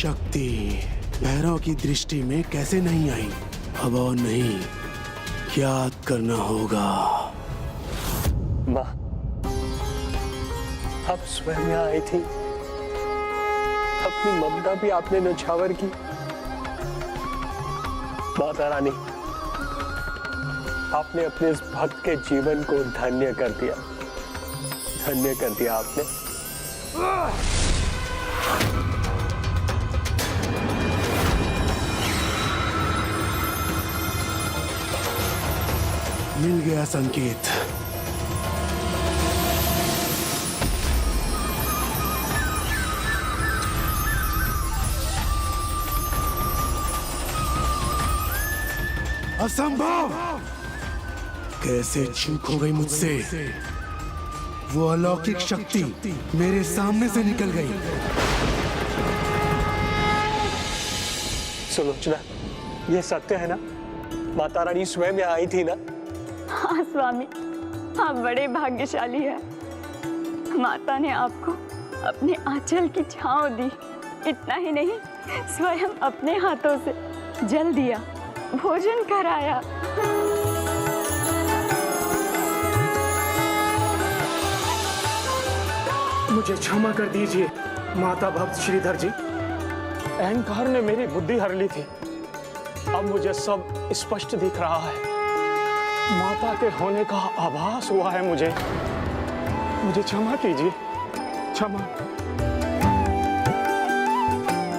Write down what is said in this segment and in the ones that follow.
शक्ति भैरव की दृष्टि में कैसे नहीं आई? अब और नहीं, याद करना होगा। माँ, आप स्वयं यहाँ आई थी, अपनी ममता भी आपने नछावर की। माता रानी, आपने अपने इस भक्त के जीवन को धन्य कर दिया, धन्य कर दिया आपने। मिल गया संकेत। असंभव! कैसे चूक हो गई मुझसे? वो अलौकिक शक्ति मेरे सामने से निकल गई। सुलोचना, ये सत्य है ना? माता रानी स्वयं यहाँ आई थी ना? हाँ स्वामी, आप बड़े भाग्यशाली हैं। माता ने आपको अपने आंचल की छांव दी। इतना ही नहीं, स्वयं अपने हाथों से जल दिया, भोजन कराया। मुझे क्षमा कर दीजिए माता भक्त श्रीधर जी। अहंकार ने मेरी बुद्धि हर ली थी। अब मुझे सब स्पष्ट दिख रहा है। माता के होने का आभास हुआ है मुझे क्षमा कीजिए, क्षमा।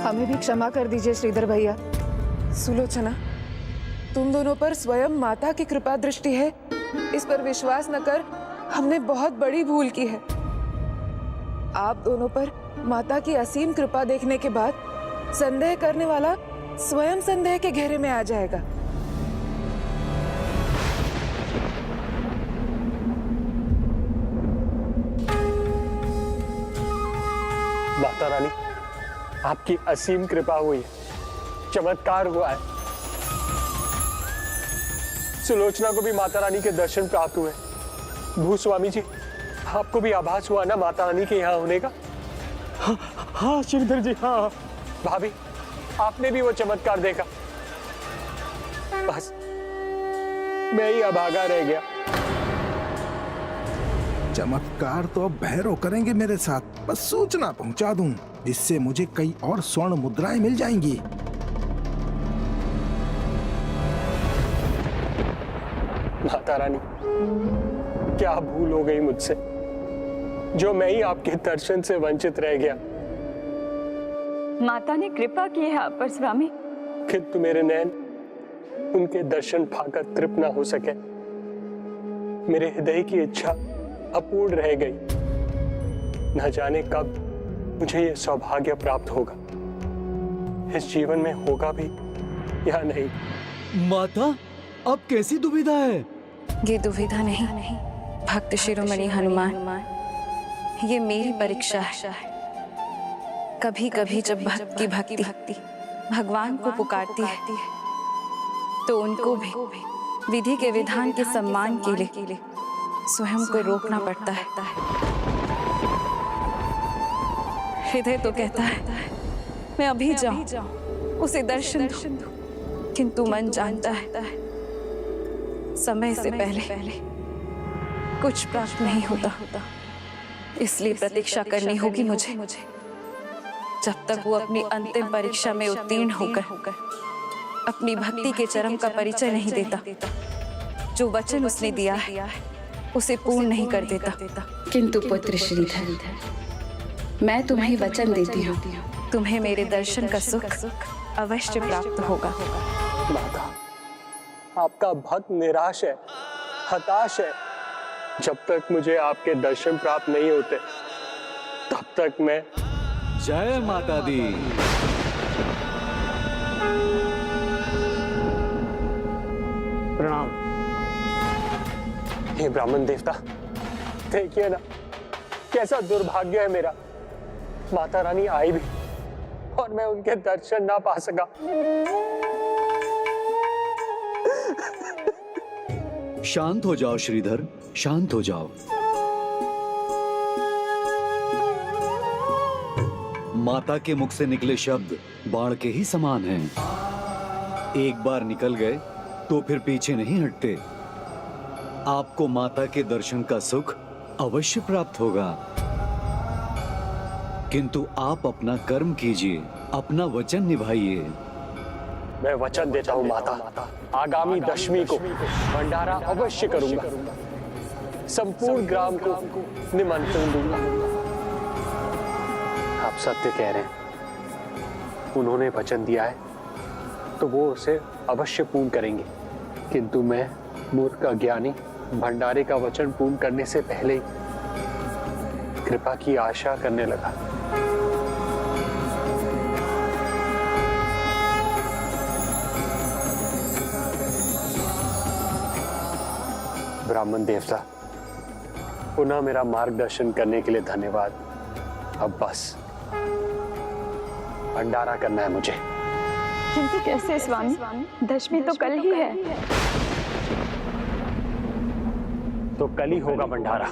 हमें भी क्षमा कर दीजिए श्रीधर भैया। सुलोचना, तुम दोनों पर स्वयं माता की कृपा दृष्टि है, इस पर विश्वास न कर हमने बहुत बड़ी भूल की है। आप दोनों पर माता की असीम कृपा देखने के बाद संदेह करने वाला स्वयं संदेह के घेरे में आ जाएगा। माता रानी, आपकी असीम कृपा हुई है, चमत्कार हुआ है। सुलोचना को भी माता रानी के दर्शन प्राप्त हुए। भूस्वामी जी, आपको भी आभास हुआ ना माता रानी के यहाँ होने का? हाँ श्रीधर जी, हाँ। भाभी, आपने भी वो चमत्कार देखा? बस मैं ही अभागा रह गया। चमत्कार तो अब भैरव करेंगे मेरे साथ। बस सूचना पहुंचा दूं, जिससे मुझे कई और स्वर्ण मुद्राएं मिल जाएंगी। माता रानी, क्या भूल हो गई मुझसे, जो मैं ही आपके दर्शन से वंचित रह गया। माता ने कृपा की है आप पर स्वामी। किंतु मेरे नैन उनके दर्शन पाकर तृप्त ना हो सके। मेरे हृदय की इच्छा अपूर्ण रह गई। न जाने कब मुझे ये सौभाग्य प्राप्त होगा, इस जीवन में होगा भी या नहीं। माता, अब कैसी दुविधा है? ये दुविधा नहीं, भक्त शिरोमणि हनुमान, ये मेरी परीक्षा है। कभी कभी जब भक्त की भक्ति भगवान को पुकारती है, तो उनको भी विधि के विधान के सम्मान के लिए स्वयं को रोकना पड़ता है। हृदय तो कहता है मैं अभी जाऊं, उसे दर्शन दूं, किंतु मन जानता है समय से पहले कुछ प्राप्त नहीं होता। इसलिए प्रतीक्षा करनी होगी मुझे, जब तक वो अपनी अंतिम परीक्षा में उत्तीर्ण होकर अपनी भक्ति के चरम का परिचय नहीं देता। जो वचन उसने दिया है उसे पूर्ण नहीं कर देता। किंतु पुत्र श्रीधर, मैं तुम्हें वचन देती हूँ, तुम्हें मेरे दर्शन का सुख अवश्य प्राप्त होगा। माता, आपका भक्त निराश है, हताश है। जब तक मुझे आपके दर्शन प्राप्त नहीं होते, तब तक मैं। जय माता दी। प्रणाम। हे ब्राह्मण देवता, देखिए ना कैसा दुर्भाग्य है मेरा। माता रानी आई भी और मैं उनके दर्शन ना पा सका। शांत हो जाओ श्रीधर, शांत हो जाओ। माता के मुख से निकले शब्द बाढ़ के ही समान हैं। एक बार निकल गए तो फिर पीछे नहीं हटते। आपको माता के दर्शन का सुख अवश्य प्राप्त होगा, किंतु आप अपना कर्म कीजिए, अपना वचन निभाइए। मैं वचन देता हूँ माता, आगामी दशमी को भंडारा अवश्य करूंगा, संपूर्ण ग्राम को निमंत्रण दूंगा। आप सत्य कह रहे हैं, उन्होंने वचन दिया है तो वो उसे अवश्य पूर्ण करेंगे, किंतु मैं मूर्ख अज्ञानी भंडारे का वचन पूर्ण करने से पहले ही कृपा की आशा करने लगा। ब्राह्मण देवता, पुनः मेरा मार्गदर्शन करने के लिए धन्यवाद। अब बस भंडारा करना है मुझे। किंतु कैसे स्वामी, दशमी तो कल ही है। तो कल ही होगा भंडारा।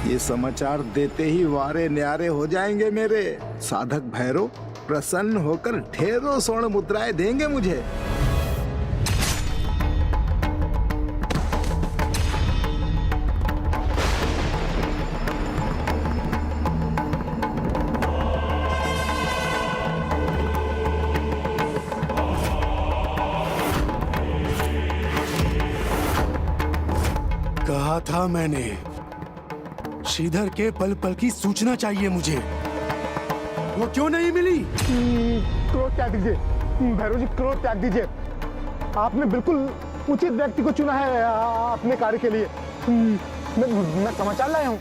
ये समाचार देते ही वारे न्यारे हो जाएंगे मेरे। साधक भैरव प्रसन्न होकर ढेरों स्वर्ण मुद्राएं देंगे मुझे। कहा था मैंने, श्रीधर के पल पल की सूचना चाहिए मुझे। वो क्यों नहीं मिली? क्रोध त्याग दीजिए भैरव जी, क्रोध त्याग दीजिए। आपने बिल्कुल उचित व्यक्ति को चुना है अपने कार्य के लिए। मैं समाचार लाया हूँ,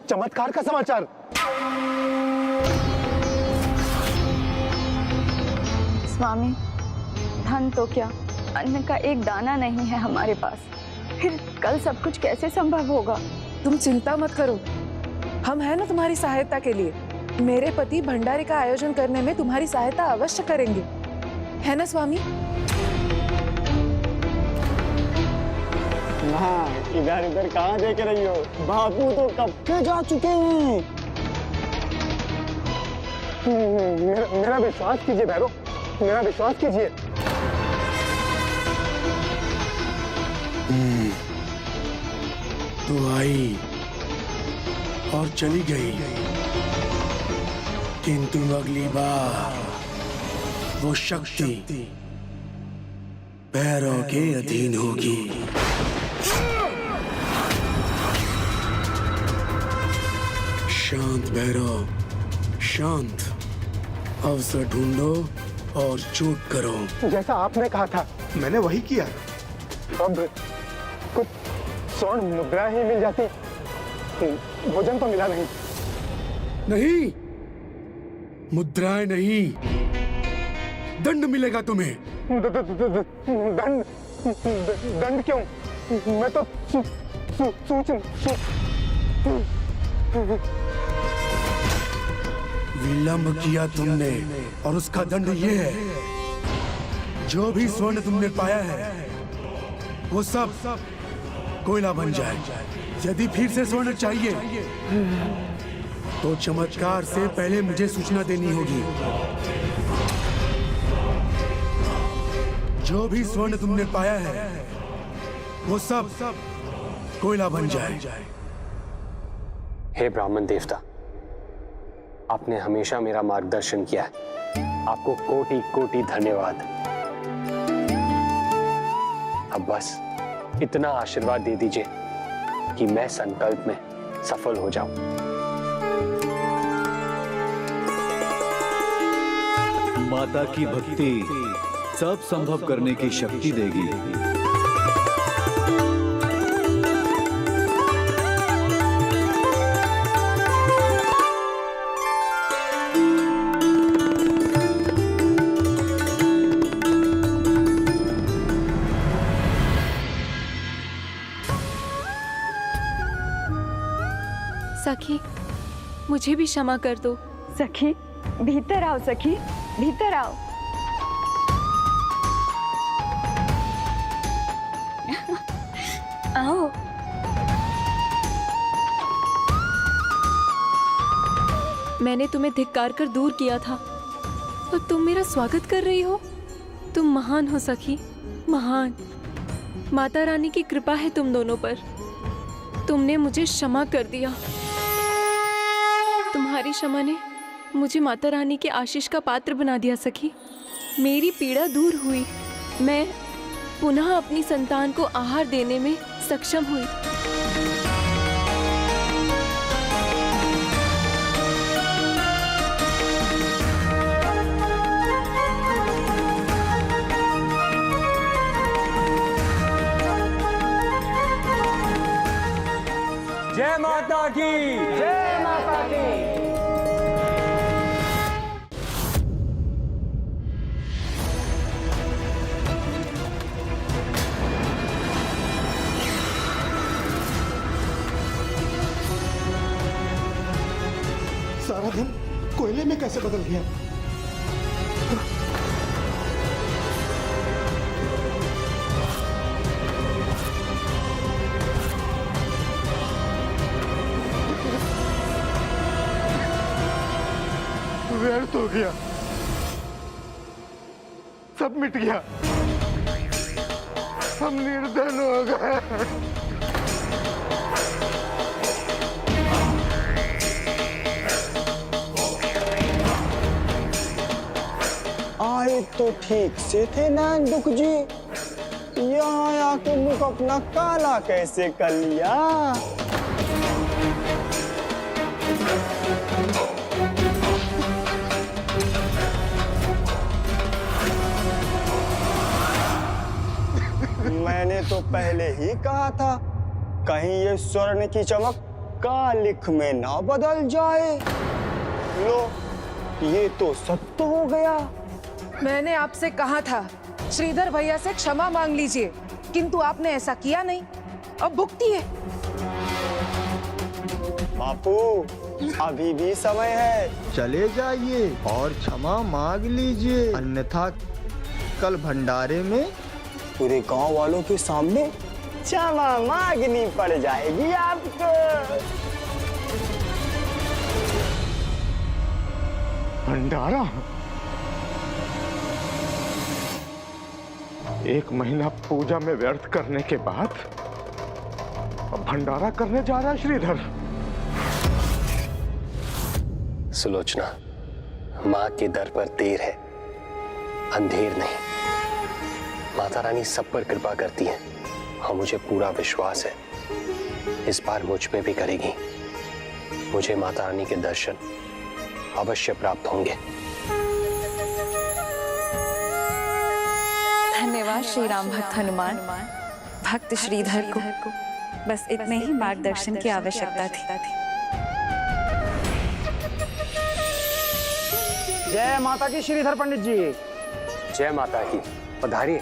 चमत्कार का समाचार। स्वामी, धन तो क्या, अन्न का एक दाना नहीं है हमारे पास, फिर कल सब कुछ कैसे संभव होगा? तुम चिंता मत करो, हम हैं ना तुम्हारी सहायता के लिए। मेरे पति भंडारे का आयोजन करने में तुम्हारी सहायता अवश्य करेंगे, है ना स्वामी? हाँ, इधर इधर कहाँ देख रही हो? बापू तो कब के जा चुके हैं। मेरा विश्वास कीजिए भैरव, मेरा विश्वास कीजिए। तो आई और चली गई, किंतु अगली बार वो शक्ति भैरव के अधीन होगी। शांत भैरव, शांत। अवसर ढूंढो और चूक करो। जैसा आपने कहा था मैंने वही किया। अब कुछ स्वर्ण मुद्रा ही मिल जाती, भोजन तो मिला नहीं। नहीं, मुद्राएं नहीं, दंड मिलेगा तुम्हें। दंड? दंड क्यों? मैं तो विलंब किया तुमने और उसका दंड ये है, जो भी स्वर्ण तुमने पाया है वो सब कोयला बन जाए। यदि फिर से स्वर्ण चाहिए तो चमत्कार से पहले मुझे सूचना देनी होगी। जो भी स्वर्ण तुमने पाया है वो सब कोयला बन जाए। हे ब्राह्मण देवता, आपने हमेशा मेरा मार्गदर्शन किया है, आपको कोटि कोटि धन्यवाद। अब बस इतना आशीर्वाद दे दीजिए कि मैं संकल्प में सफल हो जाऊं। माता की भक्ति सब संभव करने की शक्ति देगी। सखी, मुझे भी क्षमा कर दो। सखी, भीतर आओ सखी, भीतर आओ। आओ। मैंने तुम्हें धिक्कार कर दूर किया था और तुम मेरा स्वागत कर रही हो। तुम महान हो सखी, महान। माता रानी की कृपा है तुम दोनों पर। तुमने मुझे क्षमा कर दिया। तुम्हारी क्षमा ने मुझे माता रानी के आशीष का पात्र बना दिया सखी। मेरी पीड़ा दूर हुई। मैं पुनः अपनी संतान को आहार देने में सक्षम हुई। जय माता की, जय माता की। सारा दिन कोयले में कैसे बदल गया? व्यर्थ हो गया, सब मिट गया, हम निर्धन हो गए। आए तो ठीक से थे नैनदुख जी, यहाँ आके मुख अपना काला कैसे कर लिया? मैंने तो पहले ही कहा था, कहीं ये स्वर्ण की चमक कालिख में ना बदल जाए। लो, ये तो सत्य हो गया। मैंने आपसे कहा था श्रीधर भैया से क्षमा मांग लीजिए, किंतु आपने ऐसा किया नहीं। अब भुगतिए। बापू, अभी भी समय है, चले जाइए और क्षमा मांग लीजिए, अन्यथा कल भंडारे में पूरे गांव वालों के सामने क्षमा मांगनी पड़ जाएगी आपको। भंडारा? एक महीना पूजा में व्यर्थ करने के बाद अब भंडारा करने जा रहा है श्रीधर। सुलोचना, माँ के दर पर देर है, अंधेर नहीं। माता रानी सब पर कृपा करती है और मुझे पूरा विश्वास है इस बार मुझ पे भी करेगी। मुझे माता रानी के दर्शन अवश्य प्राप्त होंगे। धन्यवाद श्री राम भक्त हनुमान। भक्त श्रीधर को बस इतने ही मार्गदर्शन की आवश्यकता थी। जय माता की श्रीधर पंडित जी। जय माता की, पधारिए।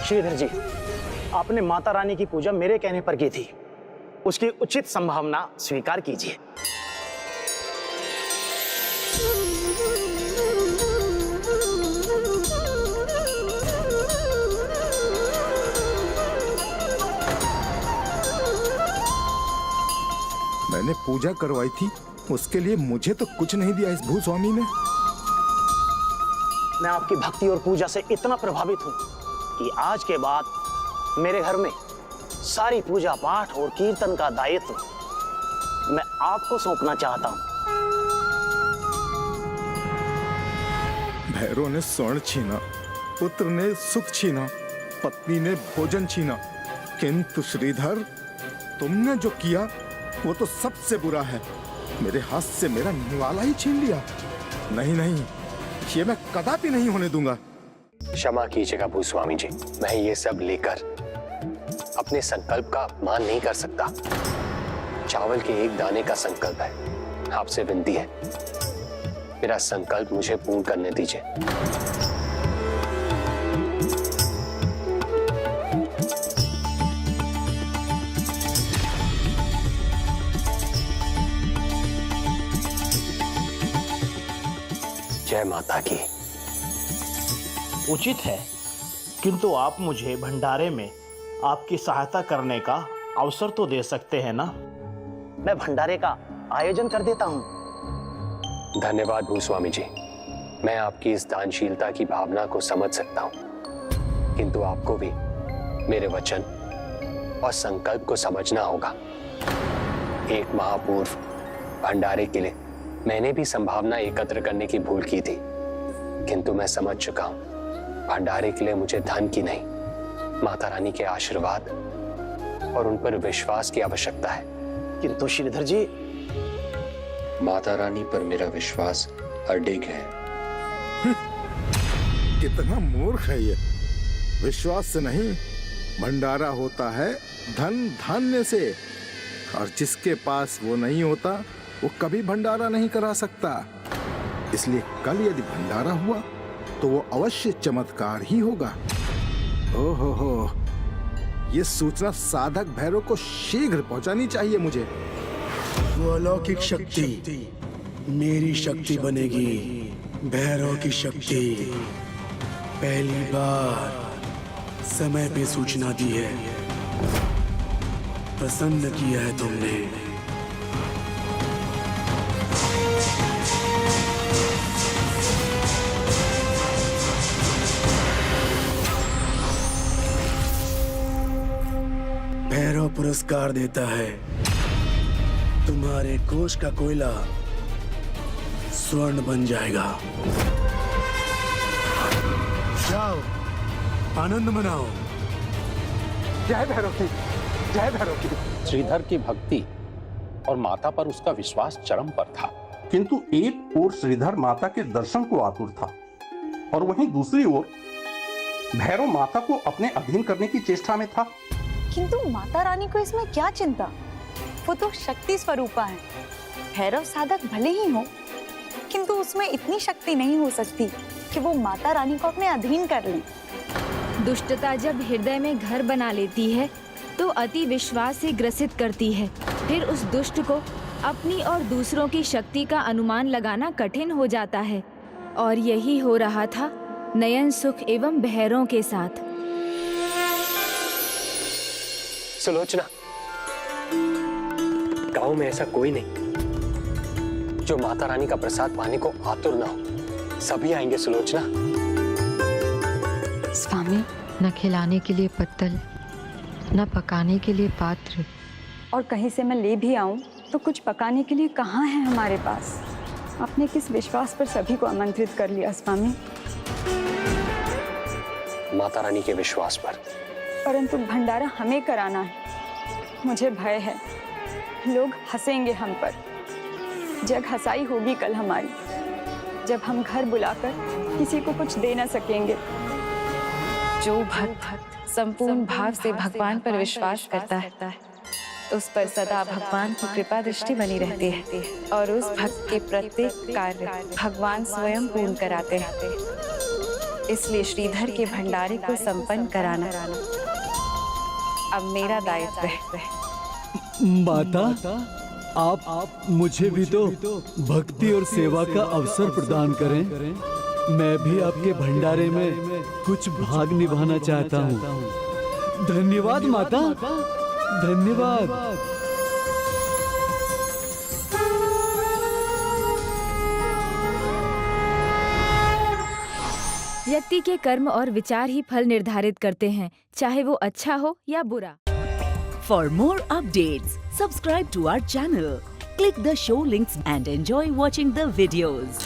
श्रीधर जी, आपने माता रानी की पूजा मेरे कहने पर की थी, उसकी उचित संभावना स्वीकार कीजिए। मैंने पूजा करवाई थी, उसके लिए मुझे तो कुछ नहीं दिया इस भूस्वामी ने। मैं आपकी भक्ति और पूजा से इतना प्रभावित हूं कि आज के बाद मेरे घर में सारी पूजा पाठ और कीर्तन का दायित्व मैं आपको सौंपना चाहता हूं। भैरव ने स्वर्ण छीना, पुत्र ने सुख छीना, पत्नी ने भोजन छीना, किंतु श्रीधर तुमने जो किया वो तो सबसे बुरा है। मेरे हाथ से मेरा निवाला ही छीन लिया। नहीं नहीं, ये मैं कदापि नहीं होने दूंगा। क्षमा कीजिएगा भूस्वामी जी, मैं ये सब लेकर अपने संकल्प का अपमान नहीं कर सकता। चावल के एक दाने का संकल्प है, आपसे विनती है मेरा संकल्प मुझे पूर्ण करने दीजिए। जय माता की। उचित है, किंतु आप मुझे भंडारे में आपकी सहायता करने का अवसर तो दे सकते हैं ना? मैं भंडारे का आयोजन कर देता हूँ। धन्यवाद भूस्वामी जी, मैं आपकी इस दानशीलता की भावना को समझ सकता हूँ, किंतु आपको भी मेरे वचन और संकल्प को समझना होगा। एक माह पूर्व भंडारे के लिए मैंने भी संभावना एकत्र करने की भूल की थी, किंतु मैं समझ चुका हूँ भंडारे के लिए मुझे धन की नहीं, माता रानी के आशीर्वाद और उन पर विश्वास की आवश्यकता है। किंतु श्रीधर जी, माता रानी पर मेरा विश्वास अडिग है। कितना मूर्ख है ये। विश्वास से नहीं, भंडारा होता है धन धान्य से, और जिसके पास वो नहीं होता वो कभी भंडारा नहीं करा सकता। इसलिए कल यदि भंडारा हुआ तो वो अवश्य चमत्कार ही होगा। ओहो, ये सूचना साधक भैरव को शीघ्र पहुंचानी चाहिए मुझे। वो अलौकिक शक्ति मेरी शक्ति बनेगी। भैरव की शक्ति पहली बार समय पे सूचना दी है। प्रसन्न किया है तुमने। भैरव पुरस्कार देता है। तुम्हारे कोष का कोयला स्वर्ण बन जाएगा। जाओ, आनंद मनाओ। जय भैरव की, जय भैरव की। श्रीधर की भक्ति और माता पर उसका विश्वास चरम पर था, किंतु एक ओर श्रीधर माता के दर्शन को आतुर था और वहीं दूसरी ओर भैरव माता को अपने अधीन करने की चेष्टा में था। किंतु माता रानी को इसमें क्या चिंता, वो तो शक्ति स्वरूपा है। भैरव साधक भले ही हो, किंतु उसमें इतनी शक्ति नहीं हो सकती कि वो माता रानी को अपने अधीन कर ले। दुष्टता जब हृदय में घर बना लेती है तो अति विश्वास से ग्रसित करती है। फिर उस दुष्ट को अपनी और दूसरों की शक्ति का अनुमान लगाना कठिन हो जाता है, और यही हो रहा था नयन सुख एवं भैरव के साथ। सुलोचना, गांव में ऐसा कोई नहीं जो माता रानी का प्रसाद पाने को आतुर ना हो। सभी आएंगे सुलोचना। स्वामी, न खिलाने के लिए पत्तल, न पकाने के लिए पात्र। और कहीं से मैं ले भी आऊं तो कुछ पकाने के लिए कहाँ है हमारे पास। आपने किस विश्वास पर सभी को आमंत्रित कर लिया स्वामी? माता रानी के विश्वास पर। परंतु भंडारा हमें कराना है। मुझे भय है, लोग हंसेंगे हम पर। जग हंसाई होगी कल हमारी, जब हम घर बुलाकर किसी को कुछ दे न सकेंगे। जो भक्त संपूर्ण भाव से भगवान पर विश्वास करता है, उस पर सदा भगवान की कृपा दृष्टि बनी रहती है और उस भक्त के प्रत्येक कार्य भगवान स्वयं पूर्ण कराते हैं। इसलिए श्रीधर के भंडारे को संपन्न कराना अब मेरा दायित्व है। माता, आप मुझे भी तो भक्ति और सेवा का अवसर प्रदान करें। मैं भी आपके भंडारे में कुछ भाग निभाना चाहता हूँ। धन्यवाद माता, धन्यवाद। व्यक्ति के कर्म और विचार ही फल निर्धारित करते हैं, चाहे वो अच्छा हो या बुरा। For more updates, subscribe to our channel, click the show links and enjoy watching the videos.